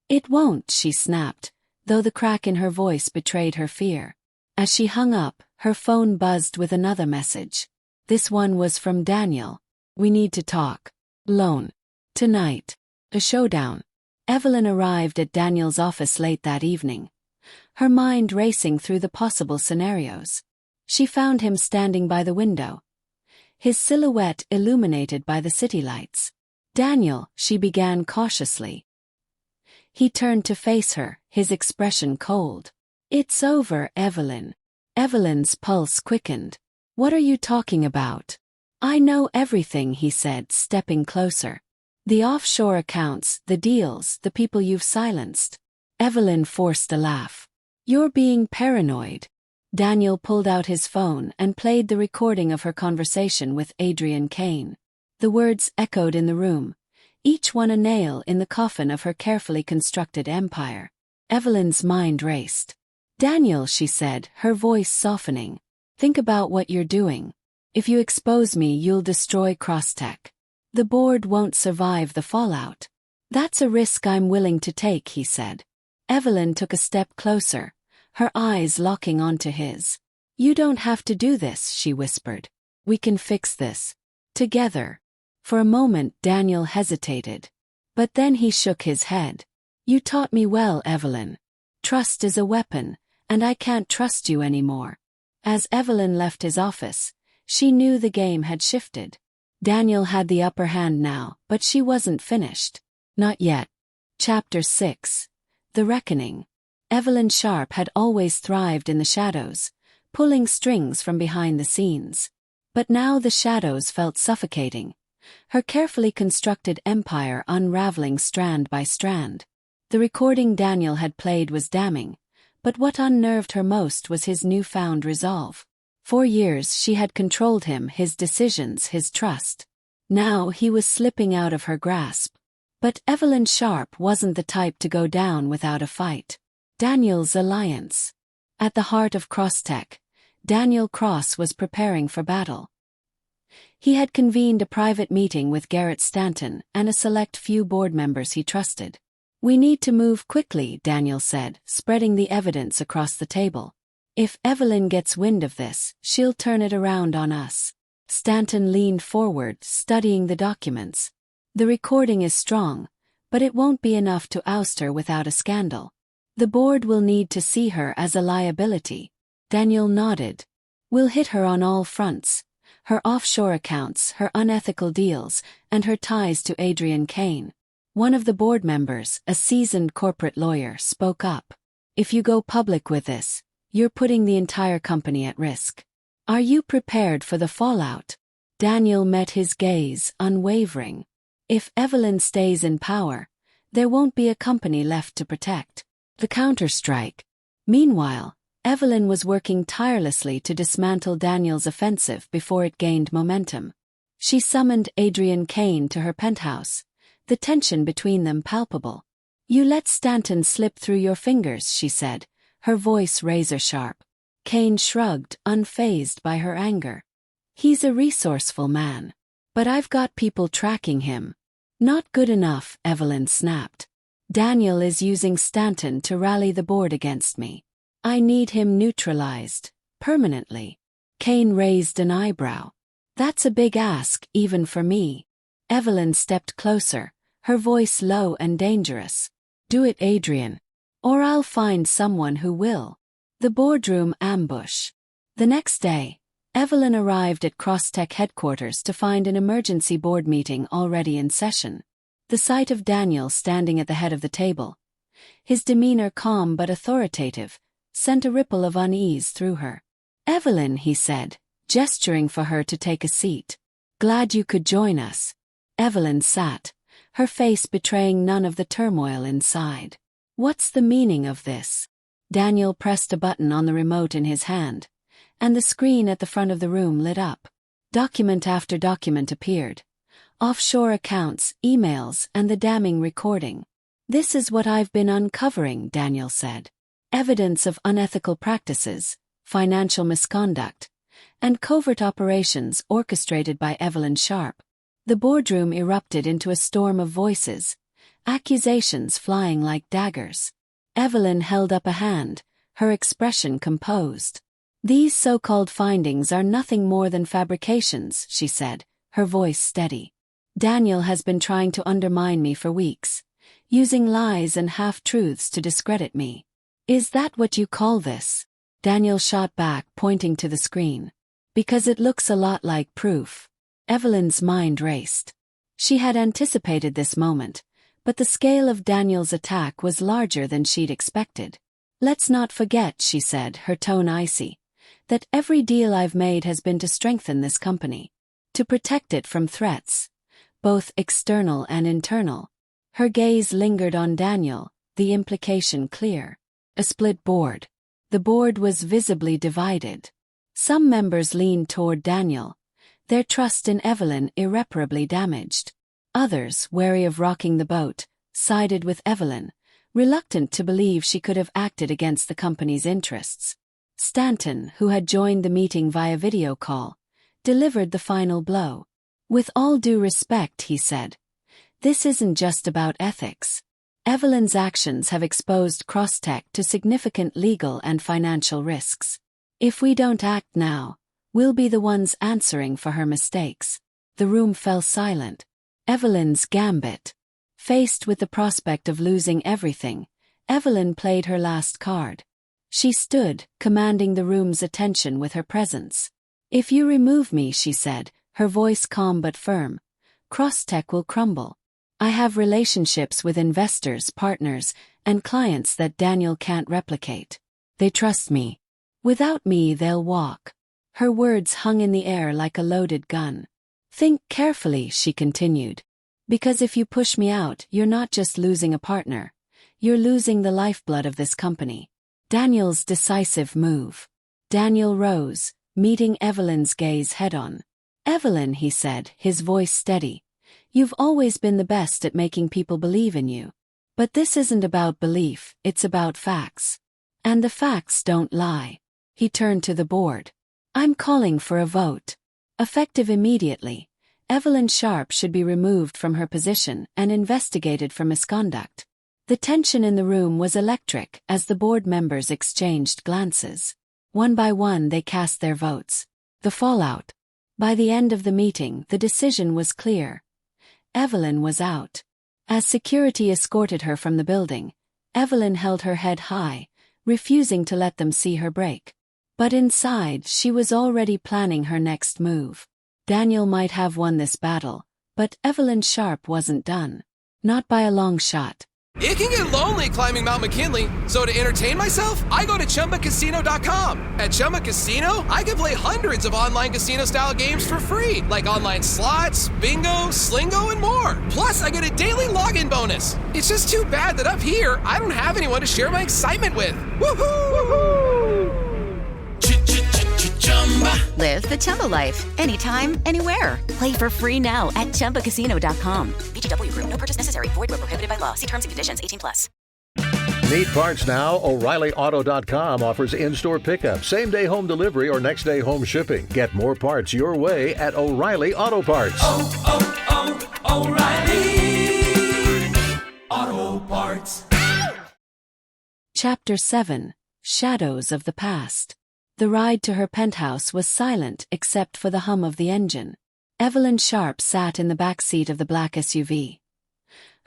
It won't, she snapped, though the crack in her voice betrayed her fear. As she hung up, her phone buzzed with another message. This one was from Daniel. We need to talk. Alone. Tonight. A showdown. Evelyn arrived at Daniel's office late that evening, her mind racing through the possible scenarios. She found him standing by the window, his silhouette illuminated by the city lights. Daniel, she began cautiously. He turned to face her, his expression cold. It's over, Evelyn. Evelyn's pulse quickened. What are you talking about? I know everything, he said, stepping closer. The offshore accounts, the deals, the people you've silenced. Evelyn forced a laugh. You're being paranoid. Daniel pulled out his phone and played the recording of her conversation with Adrian Kane. The words echoed in the room, each one a nail in the coffin of her carefully constructed empire. Evelyn's mind raced. Daniel, she said, her voice softening. Think about what you're doing. If you expose me, you'll destroy Crosstech. The board won't survive the fallout. That's a risk I'm willing to take, he said. Evelyn took a step closer, her eyes locking onto his. You don't have to do this, she whispered. We can fix this. Together. For a moment Daniel hesitated. But then he shook his head. You taught me well, Evelyn. Trust is a weapon, and I can't trust you anymore. As Evelyn left his office, she knew the game had shifted. Daniel had the upper hand now, but she wasn't finished. Not yet. Chapter 6. The Reckoning. Evelyn Sharpe had always thrived in the shadows, pulling strings from behind the scenes. But now the shadows felt suffocating, her carefully constructed empire unraveling strand by strand. The recording Daniel had played was damning, but what unnerved her most was his newfound resolve. For years she had controlled him, his decisions, his trust. Now he was slipping out of her grasp. But Evelyn Sharpe wasn't the type to go down without a fight. Daniel's alliance. At the heart of Crosstech, Daniel Cross was preparing for battle. He had convened a private meeting with Garrett Stanton and a select few board members he trusted. We need to move quickly, Daniel said, spreading the evidence across the table. If Evelyn gets wind of this, she'll turn it around on us. Stanton leaned forward, studying the documents. The recording is strong, but it won't be enough to oust her without a scandal. The board will need to see her as a liability. Daniel nodded. We'll hit her on all fronts. Her offshore accounts, her unethical deals, and her ties to Adrian Kane. One of the board members, a seasoned corporate lawyer, spoke up. If you go public with this, you're putting the entire company at risk. Are you prepared for the fallout? Daniel met his gaze, unwavering. If Evelyn stays in power, there won't be a company left to protect. The counterstrike. Meanwhile, Evelyn was working tirelessly to dismantle Daniel's offensive before it gained momentum. She summoned Adrian Kane to her penthouse, the tension between them palpable. You let Stanton slip through your fingers, she said, her voice razor-sharp. Kane shrugged, unfazed by her anger. He's a resourceful man. But I've got people tracking him. Not good enough, Evelyn snapped. Daniel is using Stanton to rally the board against me. I need him neutralized, permanently. Kane raised an eyebrow. That's a big ask, even for me. Evelyn stepped closer, her voice low and dangerous. Do it, Adrian. Or I'll find someone who will. The boardroom ambush. The next day, Evelyn arrived at Crosstech headquarters to find an emergency board meeting already in session. The sight of Daniel standing at the head of the table, his demeanor calm but authoritative, sent a ripple of unease through her. Evelyn, he said, gesturing for her to take a seat. Glad you could join us. Evelyn sat, her face betraying none of the turmoil inside. What's the meaning of this? Daniel pressed a button on the remote in his hand, and the screen at the front of the room lit up. Document after document appeared. Offshore accounts, emails, and the damning recording. This is what I've been uncovering, Daniel said. Evidence of unethical practices, financial misconduct, and covert operations orchestrated by Evelyn Sharpe. The boardroom erupted into a storm of voices, accusations flying like daggers. Evelyn held up a hand, her expression composed. "These so-called findings are nothing more than fabrications," she said, her voice steady. "Daniel has been trying to undermine me for weeks, using lies and half-truths to discredit me. Is that what you call this?" Daniel shot back, pointing to the screen. "Because it looks a lot like proof." Evelyn's mind raced. She had anticipated this moment, but the scale of Daniel's attack was larger than she'd expected. "Let's not forget," she said, her tone icy, "that every deal I've made has been to strengthen this company, to protect it from threats, both external and internal." Her gaze lingered on Daniel, the implication clear. A split board. The board was visibly divided. Some members leaned toward Daniel, their trust in Evelyn irreparably damaged. Others, wary of rocking the boat, sided with Evelyn, reluctant to believe she could have acted against the company's interests. Stanton, who had joined the meeting via video call, delivered the final blow. "With all due respect," he said, "this isn't just about ethics. Evelyn's actions have exposed Crosstech to significant legal and financial risks. If we don't act now, we'll be the ones answering for her mistakes." The room fell silent. Evelyn's gambit. Faced with the prospect of losing everything, Evelyn played her last card. She stood, commanding the room's attention with her presence. "If you remove me," she said, her voice calm but firm, "Crosstech will crumble. I have relationships with investors, partners, and clients that Daniel can't replicate. They trust me. Without me, they'll walk." Her words hung in the air like a loaded gun. "Think carefully," she continued. "Because if you push me out, you're not just losing a partner. You're losing the lifeblood of this company." Daniel's decisive move. Daniel rose, meeting Evelyn's gaze head-on. "Evelyn," he said, his voice steady, "you've always been the best at making people believe in you. But this isn't about belief, it's about facts. And the facts don't lie." He turned to the board. "I'm calling for a vote. Effective immediately, Evelyn Sharpe should be removed from her position and investigated for misconduct." The tension in the room was electric as the board members exchanged glances. One by one they cast their votes. The fallout. By the end of the meeting, the decision was clear. Evelyn was out. As security escorted her from the building, Evelyn held her head high, refusing to let them see her break. But inside, she was already planning her next move. Daniel might have won this battle, but Evelyn Sharpe wasn't done. Not by a long shot. It can get lonely climbing Mount McKinley, so to entertain myself, I go to ChumbaCasino.com. At Chumba Casino, I can play hundreds of online casino-style games for free, like online slots, bingo, Slingo, and more. Plus, I get a daily login bonus. It's just too bad that up here, I don't have anyone to share my excitement with. Woohoo! Live the Chumba life, anytime, anywhere. Play for free now at ChumbaCasino.com. VGW Group, no purchase necessary. Void where prohibited by law. See terms and conditions. 18+. Need parts now? O'ReillyAuto.com offers in-store pickup, same-day home delivery, or next-day home shipping. Get more parts your way at O'Reilly Auto Parts. O'Reilly Auto Parts. Chapter 7. Shadows of the Past. The ride to her penthouse was silent except for the hum of the engine. Evelyn Sharpe sat in the back seat of the black SUV,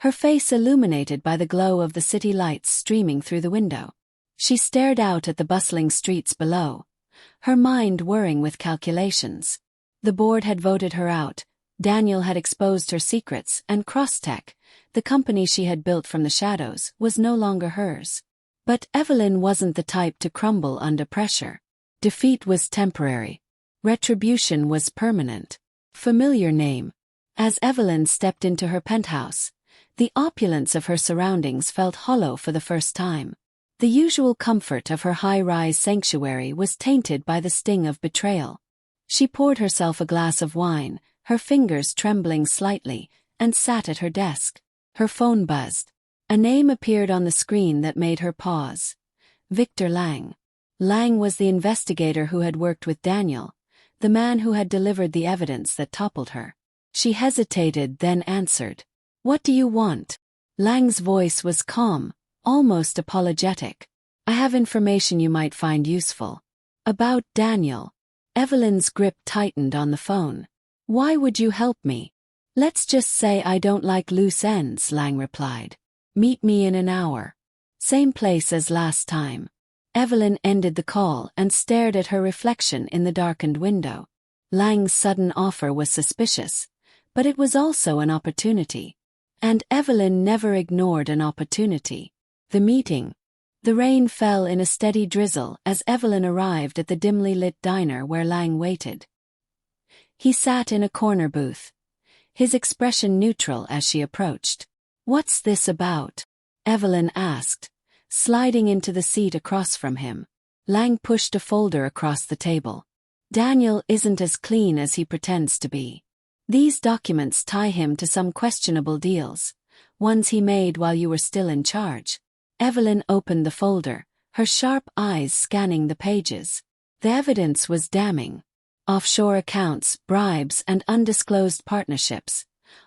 her face illuminated by the glow of the city lights streaming through the window. She stared out at the bustling streets below, her mind whirring with calculations. The board had voted her out, Daniel had exposed her secrets, and Crosstech, the company she had built from the shadows, was no longer hers. But Evelyn wasn't the type to crumble under pressure. Defeat was temporary. Retribution was permanent. Familiar name. As Evelyn stepped into her penthouse, the opulence of her surroundings felt hollow for the first time. The usual comfort of her high-rise sanctuary was tainted by the sting of betrayal. She poured herself a glass of wine, her fingers trembling slightly, and sat at her desk. Her phone buzzed. A name appeared on the screen that made her pause. Victor Lang. Lang was the investigator who had worked with Daniel, the man who had delivered the evidence that toppled her. She hesitated, then answered. "What do you want?" Lang's voice was calm, almost apologetic. "I have information you might find useful." "About Daniel." Evelyn's grip tightened on the phone. "Why would you help me?" "Let's just say I don't like loose ends," Lang replied. "Meet me in an hour. Same place as last time." Evelyn ended the call and stared at her reflection in the darkened window. Lang's sudden offer was suspicious, but it was also an opportunity. And Evelyn never ignored an opportunity. The meeting. The rain fell in a steady drizzle as Evelyn arrived at the dimly lit diner where Lang waited. He sat in a corner booth, his expression neutral as she approached. "What's this about?" Evelyn asked, sliding into the seat across from him. Lang pushed a folder across the table. "Daniel isn't as clean as he pretends to be. These documents tie him to some questionable deals, ones he made while you were still in charge." Evelyn opened the folder, her sharp eyes scanning the pages. The evidence was damning. Offshore accounts, bribes, and undisclosed partnerships,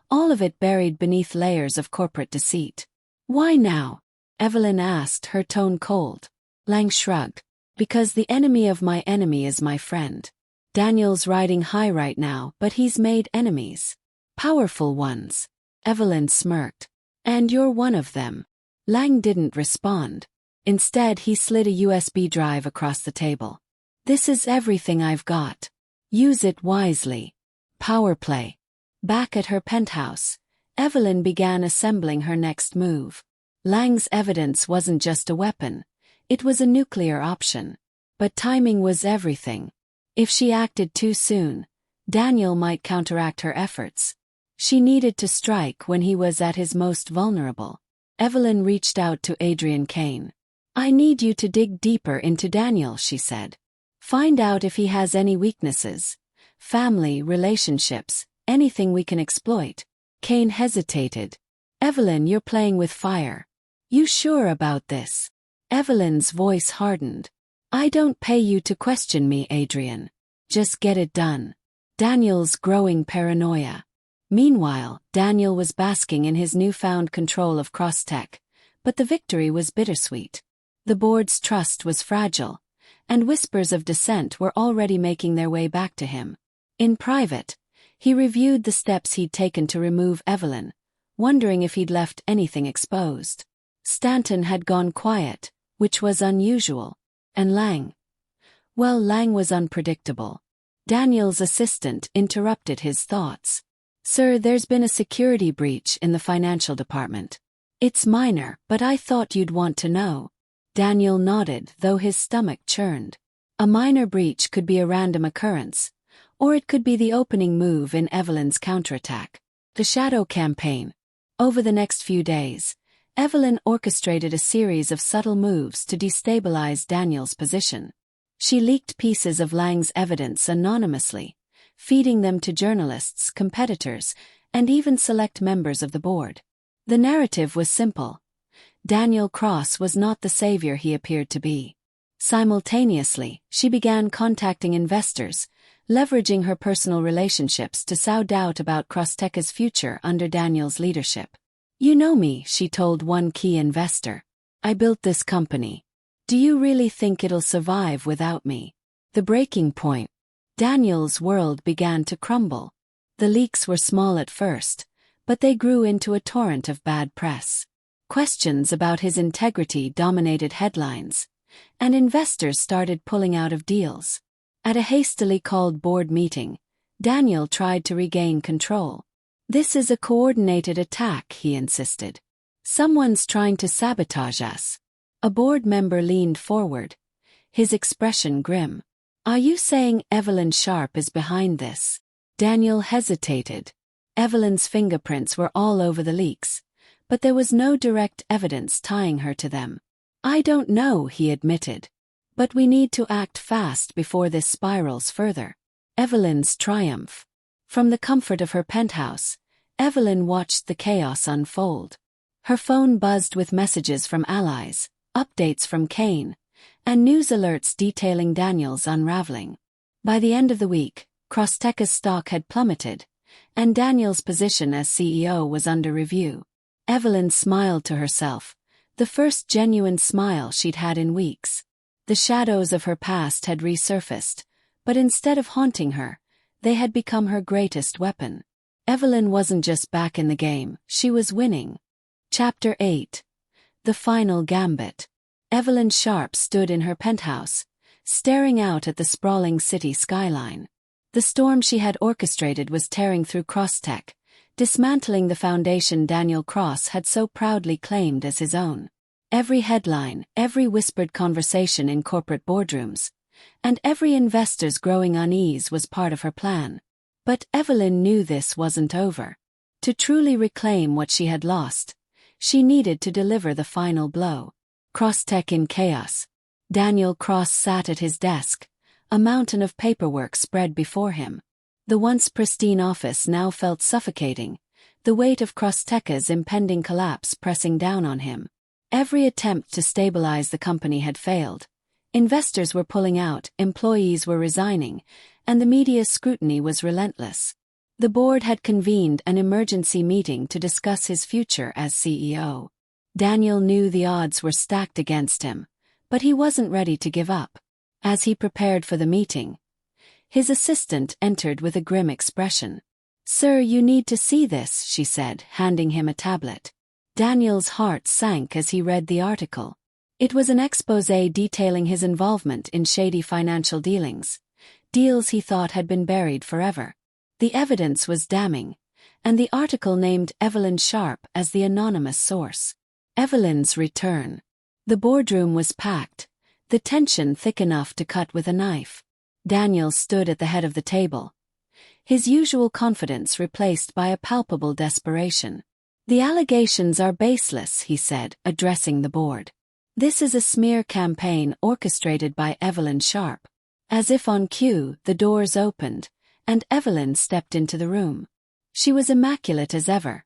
all of it buried beneath layers of corporate deceit. "Why now?" Evelyn asked, her tone cold. Lang shrugged. "Because the enemy of my enemy is my friend. Daniel's riding high right now, but he's made enemies. Powerful ones." Evelyn smirked. "And you're one of them." Lang didn't respond. Instead, he slid a USB drive across the table. "This is everything I've got. Use it wisely." Power play. Back at her penthouse, Evelyn began assembling her next move. Lang's evidence wasn't just a weapon, it was a nuclear option. But timing was everything. If she acted too soon, Daniel might counteract her efforts. She needed to strike when he was at his most vulnerable. Evelyn reached out to Adrian Kane. "I need you to dig deeper into Daniel," she said. "Find out if he has any weaknesses. Family, relationships, anything we can exploit." Kane hesitated. "Evelyn, you're playing with fire. You sure about this?" Evelyn's voice hardened. "I don't pay you to question me, Adrian. Just get it done." Daniel's growing paranoia. Meanwhile, Daniel was basking in his newfound control of Crosstech, but the victory was bittersweet. The board's trust was fragile, and whispers of dissent were already making their way back to him. In private, he reviewed the steps he'd taken to remove Evelyn, wondering if he'd left anything exposed. Stanton had gone quiet, which was unusual. And Lang? Well, Lang was unpredictable. Daniel's assistant interrupted his thoughts. "Sir, there's been a security breach in the financial department. It's minor, but I thought you'd want to know." Daniel nodded, though his stomach churned. A minor breach could be a random occurrence, or it could be the opening move in Evelyn's counterattack. The shadow campaign. Over the next few days, Evelyn orchestrated a series of subtle moves to destabilize Daniel's position. She leaked pieces of Lang's evidence anonymously, feeding them to journalists, competitors, and even select members of the board. The narrative was simple. Daniel Cross was not the savior he appeared to be. Simultaneously, she began contacting investors, leveraging her personal relationships to sow doubt about Crosstech's future under Daniel's leadership. "You know me," she told one key investor. "I built this company. Do you really think it'll survive without me?" The breaking point. Daniel's world began to crumble. The leaks were small at first, but they grew into a torrent of bad press. Questions about his integrity dominated headlines, and investors started pulling out of deals. At a hastily called board meeting, Daniel tried to regain control. "This is a coordinated attack," he insisted. "Someone's trying to sabotage us." A board member leaned forward, his expression grim. "Are you saying Evelyn Sharpe is behind this?" Daniel hesitated. Evelyn's fingerprints were all over the leaks, but there was no direct evidence tying her to them. "I don't know," he admitted. "But we need to act fast before this spirals further." Evelyn's triumph. From the comfort of her penthouse, Evelyn watched the chaos unfold. Her phone buzzed with messages from allies, updates from Kane, and news alerts detailing Daniel's unraveling. By the end of the week, Crossteca's stock had plummeted, and Daniel's position as CEO was under review. Evelyn smiled to herself, the first genuine smile she'd had in weeks. The shadows of her past had resurfaced, but instead of haunting her, they had become her greatest weapon. Evelyn wasn't just back in the game, she was winning. Chapter 8. The Final Gambit. Evelyn Sharpe stood in her penthouse, staring out at the sprawling city skyline. The storm she had orchestrated was tearing through Crosstech, dismantling the foundation Daniel Cross had so proudly claimed as his own. Every headline, every whispered conversation in corporate boardrooms, and every investor's growing unease was part of her plan. But Evelyn knew this wasn't over. To truly reclaim what she had lost, she needed to deliver the final blow. Crosstech in chaos. Daniel Cross sat at his desk, a mountain of paperwork spread before him. The once pristine office now felt suffocating, the weight of Crossteca's impending collapse pressing down on him. Every attempt to stabilize the company had failed. Investors were pulling out, employees were resigning, and the media's scrutiny was relentless. The board had convened an emergency meeting to discuss his future as CEO. Daniel knew the odds were stacked against him, but he wasn't ready to give up. As he prepared for the meeting, his assistant entered with a grim expression. "Sir, you need to see this," she said, handing him a tablet. Daniel's heart sank as he read the article. It was an exposé detailing his involvement in shady financial dealings, deals he thought had been buried forever. The evidence was damning, and the article named Evelyn Sharpe as the anonymous source. Evelyn's return. The boardroom was packed, the tension thick enough to cut with a knife. Daniel stood at the head of the table, his usual confidence replaced by a palpable desperation. "The allegations are baseless," he said, addressing the board. "This is a smear campaign orchestrated by Evelyn Sharpe." As if on cue, the doors opened, and Evelyn stepped into the room. She was immaculate as ever,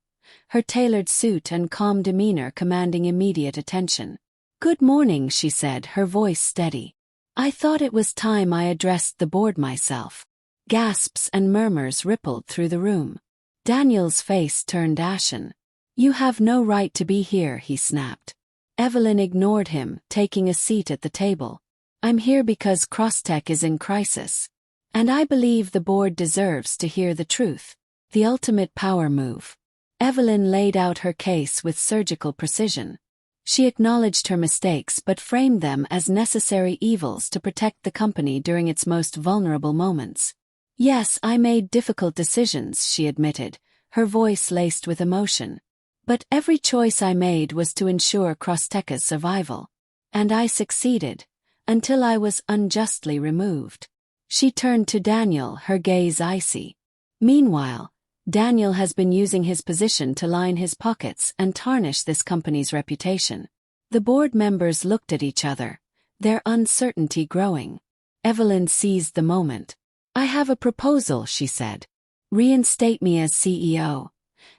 her tailored suit and calm demeanor commanding immediate attention. "Good morning," she said, her voice steady. "I thought it was time I addressed the board myself." Gasps and murmurs rippled through the room. Daniel's face turned ashen. "You have no right to be here," he snapped. Evelyn ignored him, taking a seat at the table. "I'm here because Crosstech is in crisis. And I believe the board deserves to hear the truth. The ultimate power move." Evelyn laid out her case with surgical precision. She acknowledged her mistakes but framed them as necessary evils to protect the company during its most vulnerable moments. "Yes, I made difficult decisions," she admitted, her voice laced with emotion. "But every choice I made was to ensure Crossteca's survival. And I succeeded, until I was unjustly removed." She turned to Daniel, her gaze icy. Meanwhile, Daniel has been using his position to line his pockets and tarnish this company's reputation. The board members looked at each other, their uncertainty growing. Evelyn seized the moment. "I have a proposal," she said. "Reinstate me as CEO,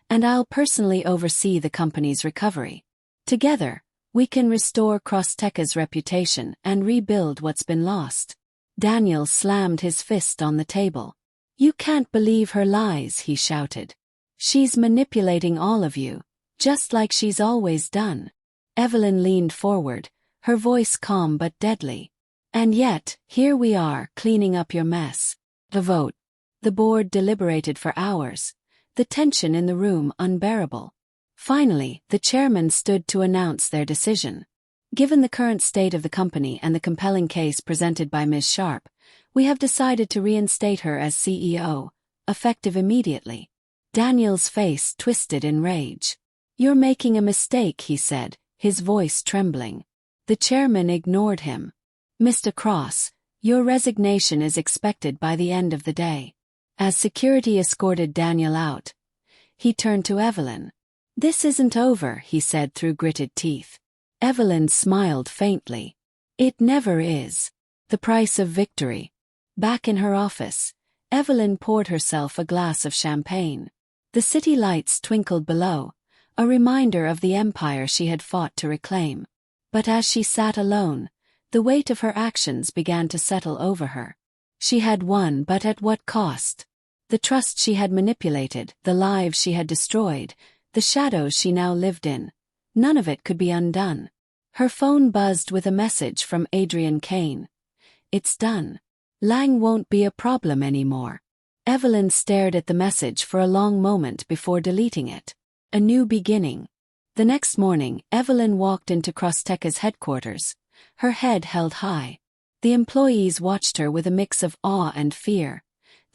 and I'll personally oversee the company's recovery. Together, we can restore Crossteca's reputation and rebuild what's been lost." Daniel slammed his fist on the table. "You can't believe her lies," he shouted. "She's manipulating all of you, just like she's always done." Evelyn leaned forward, her voice calm but deadly. "And yet, here we are, cleaning up your mess." The vote. The board deliberated for hours, the tension in the room unbearable. Finally, the chairman stood to announce their decision. "Given the current state of the company and the compelling case presented by Ms. Sharpe, we have decided to reinstate her as CEO, effective immediately." Daniel's face twisted in rage. "You're making a mistake," he said, his voice trembling. The chairman ignored him. "Mr. Cross, your resignation is expected by the end of the day." As security escorted Daniel out, he turned to Evelyn. "This isn't over," he said through gritted teeth. Evelyn smiled faintly. "It never is." The price of victory. Back in her office, Evelyn poured herself a glass of champagne. The city lights twinkled below, a reminder of the empire she had fought to reclaim. But as she sat alone, the weight of her actions began to settle over her. She had won, but at what cost? The trust she had manipulated, the lives she had destroyed, the shadows she now lived in. None of it could be undone. Her phone buzzed with a message from Adrian Kane. It's done. Lying won't be a problem anymore. Evelyn stared at the message for a long moment before deleting it. A new beginning. The next morning, Evelyn walked into Crossteca's headquarters, her head held high. The employees watched her with a mix of awe and fear,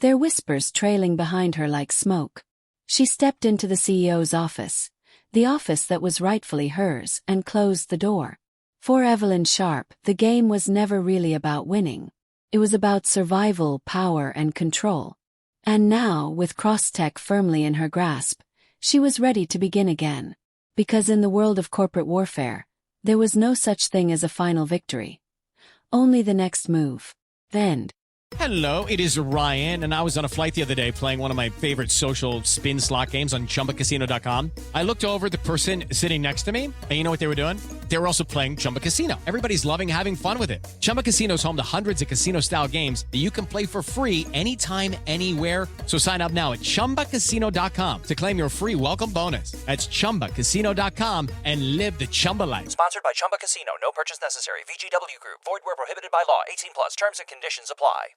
their whispers trailing behind her like smoke. She stepped into the CEO's office, the office that was rightfully hers, and closed the door. For Evelyn Sharpe, the game was never really about winning. It was about survival, power, and control. And now, with Crosstech firmly in her grasp, she was ready to begin again. Because in the world of corporate warfare, there was no such thing as a final victory. Only the next move. Then. Hello, it is Ryan, and I was on a flight the other day playing one of my favorite social spin slot games on ChumbaCasino.com. I looked over at the person sitting next to me, and you know what they were doing? They were also playing Chumba Casino. Everybody's loving having fun with it. Chumba Casino is home to hundreds of casino-style games that you can play for free anytime, anywhere. So sign up now at ChumbaCasino.com to claim your free welcome bonus. That's ChumbaCasino.com and live the Chumba life. Sponsored by Chumba Casino. No purchase necessary. VGW Group. Void where prohibited by law. 18 plus. Terms and conditions apply.